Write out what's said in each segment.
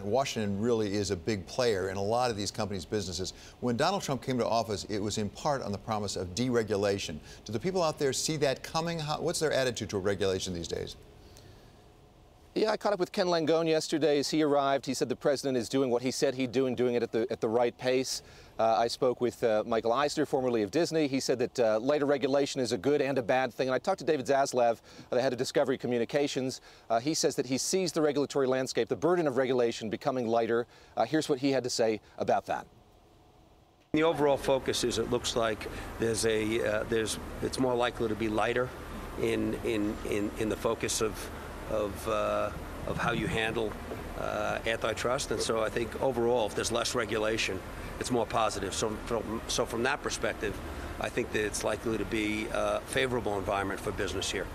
Washington really is a big player in a lot of these companies' businesses. When Donald Trump came to office, it was in part on the promise of deregulation. Do the people out there see that coming? What's their attitude toward regulation these days? Yeah, I caught up with Ken Langone yesterday as he arrived. He said the president is doing what he said he'd do and doing it at the right pace. I spoke with Michael Eisner, formerly of Disney. He said that lighter regulation is a good and a bad thing. And I talked to David Zaslav, the head of Discovery Communications. He says that he sees the regulatory landscape, the burden of regulation becoming lighter. Here's what he had to say about that. The overall focus is it looks like it's more likely to be lighter in the focus of how you handle antitrust, and so I think overall, if there's less regulation, it's more positive. So from that perspective, I think that it's likely to be a favorable environment for business here.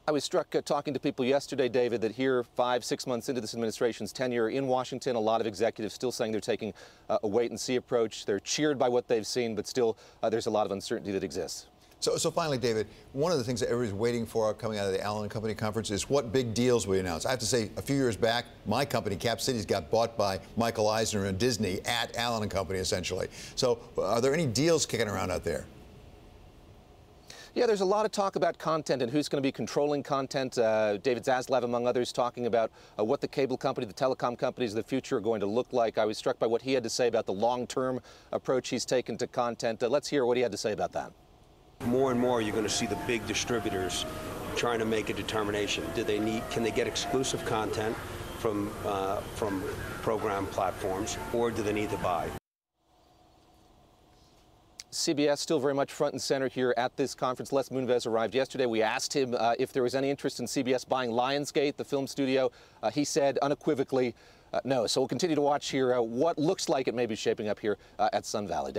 I was struck talking to people yesterday, David, that here 5-6 months into this administration's tenure in Washington, a lot of executives still saying they're taking a wait-and-see approach. They're cheered by what they've seen, but still there's a lot of uncertainty that exists. So finally, David, one of the things that everybody's waiting for coming out of the Allen & Company conference is what big deals we announce. I have to say, a few years back, my company, Cap Cities, got bought by Michael Eisner and Disney at Allen & Company, essentially. So are there any deals kicking around out there? Yeah, there's a lot of talk about content and who's going to be controlling content. David Zaslav, among others, talking about what the cable company, the telecom companies of the future are going to look like. I was struck by what he had to say about the long-term approach he's taken to content. Let's hear what he had to say about that. More and more, you're going to see the big distributors trying to make a determination. Can they get exclusive content from program platforms, or do they need to buy? CBS still very much front and center here at this conference. Les Moonves arrived yesterday. We asked him if there was any interest in CBS buying Lionsgate, the film studio. He said unequivocally no. So we'll continue to watch here what looks like it may be shaping up here at Sun Valley. David?